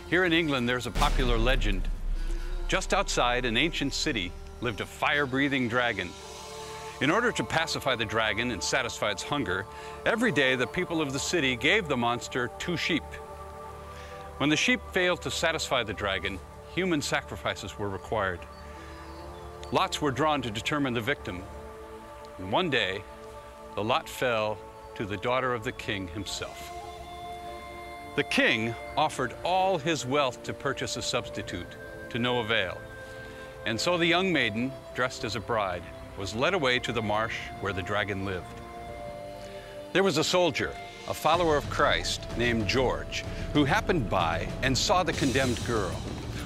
Here in England, there's a popular legend. Just outside an ancient city lived a fire-breathing dragon. In order to pacify the dragon and satisfy its hunger, every day the people of the city gave the monster 2 sheep. When the sheep failed to satisfy the dragon, human sacrifices were required. Lots were drawn to determine the victim. And one day, the lot fell to the daughter of the king himself. The king offered all his wealth to purchase a substitute, to no avail. And so the young maiden, dressed as a bride, was led away to the marsh where the dragon lived. There was a soldier, a follower of Christ, named George, who happened by and saw the condemned girl.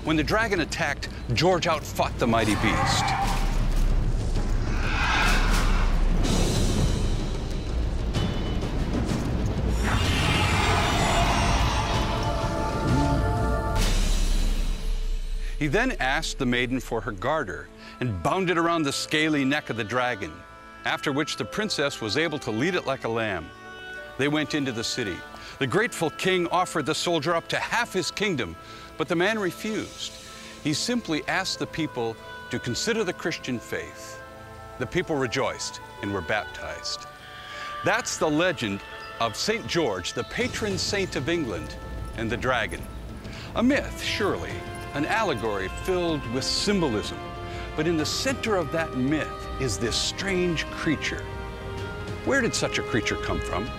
When the dragon attacked, George outfought the mighty beast. He then asked the maiden for her garter and bound it around the scaly neck of the dragon, after which the princess was able to lead it like a lamb. They went into the city. The grateful king offered the soldier up to half his kingdom, but the man refused. He simply asked the people to consider the Christian faith. The people rejoiced and were baptized. That's the legend of St. George, the patron saint of England, and the dragon. A myth, surely, an allegory filled with symbolism. But in the center of that myth is this strange creature. Where did such a creature come from?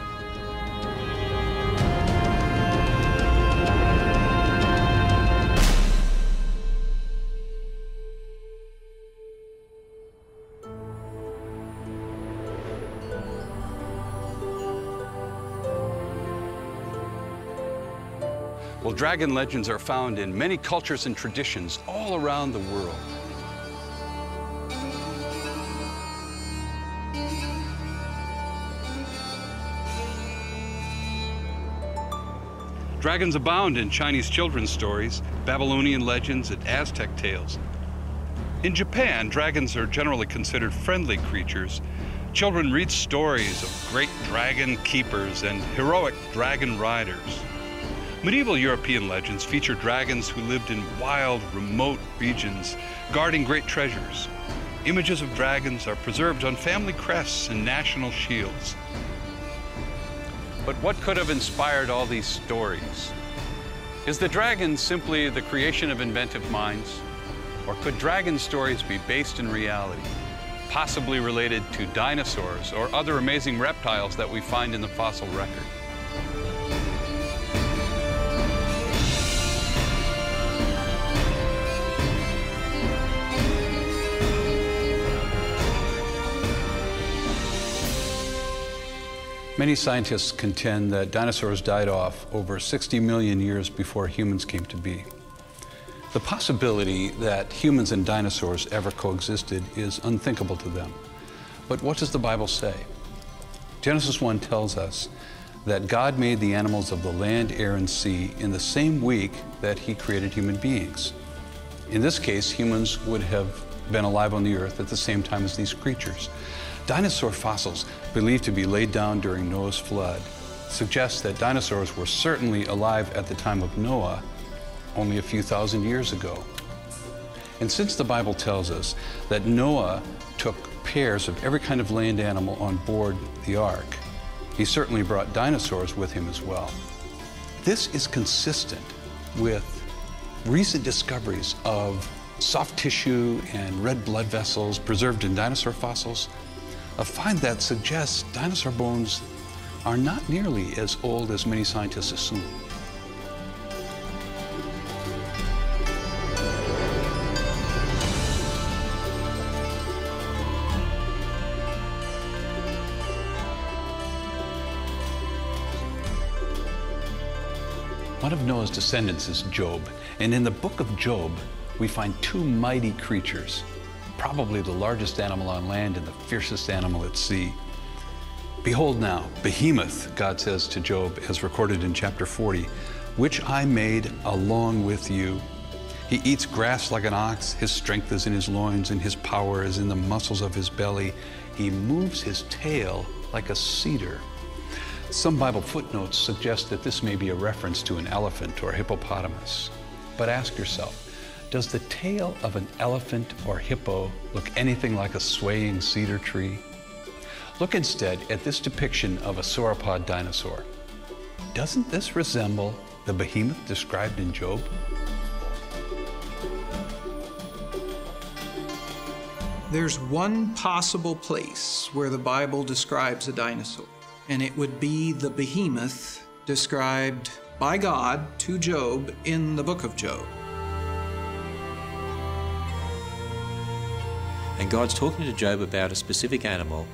Well, dragon legends are found in many cultures and traditions all around the world. Dragons abound in Chinese children's stories, Babylonian legends, and Aztec tales. In Japan, dragons are generally considered friendly creatures. Children read stories of great dragon keepers and heroic dragon riders. Medieval European legends feature dragons who lived in wild, remote regions, guarding great treasures. Images of dragons are preserved on family crests and national shields. But what could have inspired all these stories? Is the dragon simply the creation of inventive minds? Or could dragon stories be based in reality, possibly related to dinosaurs or other amazing reptiles that we find in the fossil record? Many scientists contend that dinosaurs died off over 60 million years before humans came to be. The possibility that humans and dinosaurs ever coexisted is unthinkable to them. But what does the Bible say? Genesis 1 tells us that God made the animals of the land, air, and sea in the same week that He created human beings. In this case, humans would have been alive on the earth at the same time as these creatures. Dinosaur fossils, believed to be laid down during Noah's flood, suggest that dinosaurs were certainly alive at the time of Noah, only a few thousand years ago. And since the Bible tells us that Noah took pairs of every kind of land animal on board the ark, he certainly brought dinosaurs with him as well. This is consistent with recent discoveries of soft tissue and red blood vessels preserved in dinosaur fossils, a find that suggests dinosaur bones are not nearly as old as many scientists assume. One of Noah's descendants is Job, and in the book of Job, we find 2 mighty creatures, probably the largest animal on land and the fiercest animal at sea. Behold now, Behemoth, God says to Job, as recorded in chapter 40, which I made along with you. He eats grass like an ox, his strength is in his loins, and his power is in the muscles of his belly. He moves his tail like a cedar. Some Bible footnotes suggest that this may be a reference to an elephant or hippopotamus. But ask yourself, does the tail of an elephant or hippo look anything like a swaying cedar tree? Look instead at this depiction of a sauropod dinosaur. Doesn't this resemble the behemoth described in Job? There's one possible place where the Bible describes a dinosaur, and it would be the behemoth described by God to Job in the book of Job. And God's talking to Job about a specific animal,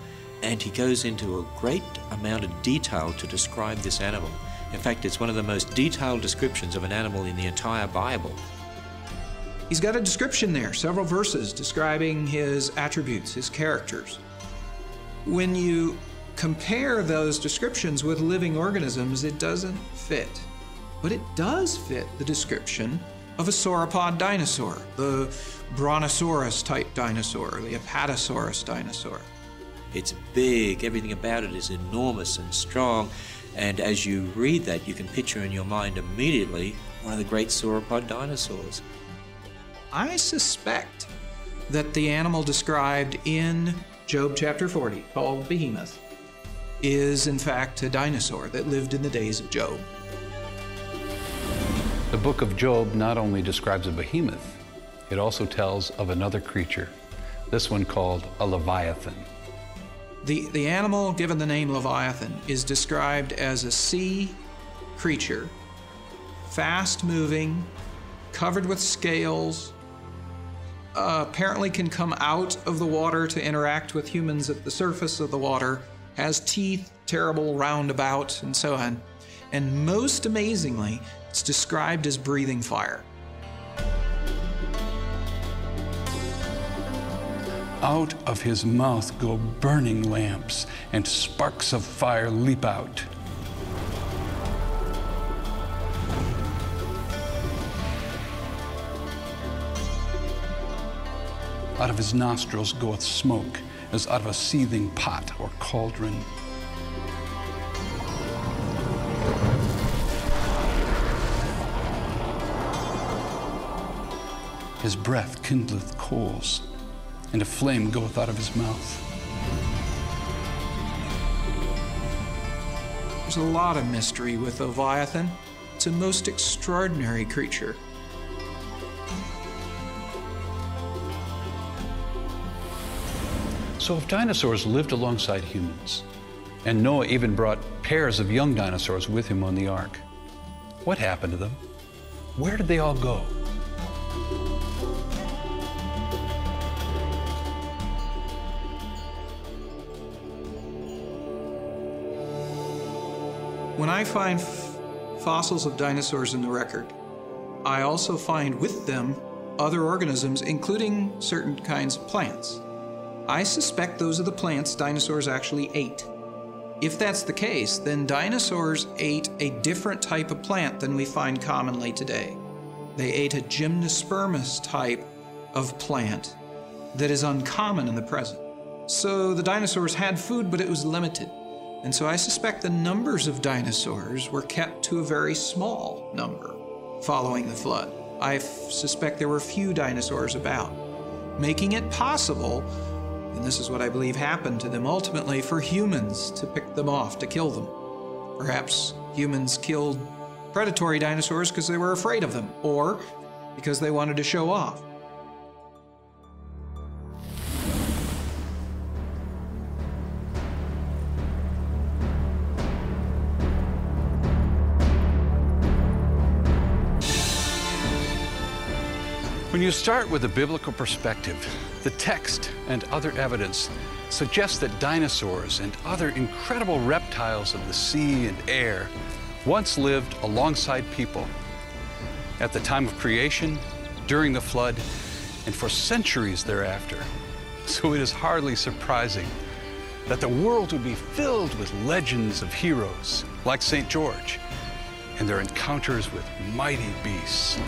and he goes into a great amount of detail to describe this animal. In fact, it's one of the most detailed descriptions of an animal in the entire Bible. He's got a description there, several verses describing his attributes, his characters. When you compare those descriptions with living organisms, it doesn't fit. But it does fit the description of a sauropod dinosaur, the Brontosaurus type dinosaur, the Apatosaurus dinosaur. It's big, everything about it is enormous and strong, and as you read that, you can picture in your mind immediately one of the great sauropod dinosaurs. I suspect that the animal described in Job chapter 40, called Behemoth, is in fact a dinosaur that lived in the days of Job. The book of Job not only describes a behemoth, it also tells of another creature, this one called a leviathan. The animal given the name Leviathan is described as a sea creature, fast-moving, covered with scales, apparently can come out of the water to interact with humans at the surface of the water, has teeth, terrible roundabout, and so on. And most amazingly, it's described as breathing fire. Out of his mouth go burning lamps, and sparks of fire leap out. Out of his nostrils goeth smoke, as out of a seething pot or cauldron. His breath kindleth coals, and a flame goeth out of his mouth. There's a lot of mystery with Leviathan. It's a most extraordinary creature. So if dinosaurs lived alongside humans, and Noah even brought pairs of young dinosaurs with him on the ark, what happened to them? Where did they all go? When I find fossils of dinosaurs in the record, I also find with them other organisms, including certain kinds of plants. I suspect those are the plants dinosaurs actually ate. If that's the case, then dinosaurs ate a different type of plant than we find commonly today. They ate a gymnospermous type of plant that is uncommon in the present. So the dinosaurs had food, but it was limited. And so I suspect the numbers of dinosaurs were kept to a very small number following the flood. I suspect there were few dinosaurs about, making it possible, and this is what I believe happened to them ultimately, for humans to pick them off, to kill them. Perhaps humans killed predatory dinosaurs because they were afraid of them, or because they wanted to show off. When you start with a biblical perspective, the text and other evidence suggests that dinosaurs and other incredible reptiles of the sea and air once lived alongside people at the time of creation, during the flood, and for centuries thereafter. So it is hardly surprising that the world would be filled with legends of heroes like St. George and their encounters with mighty beasts.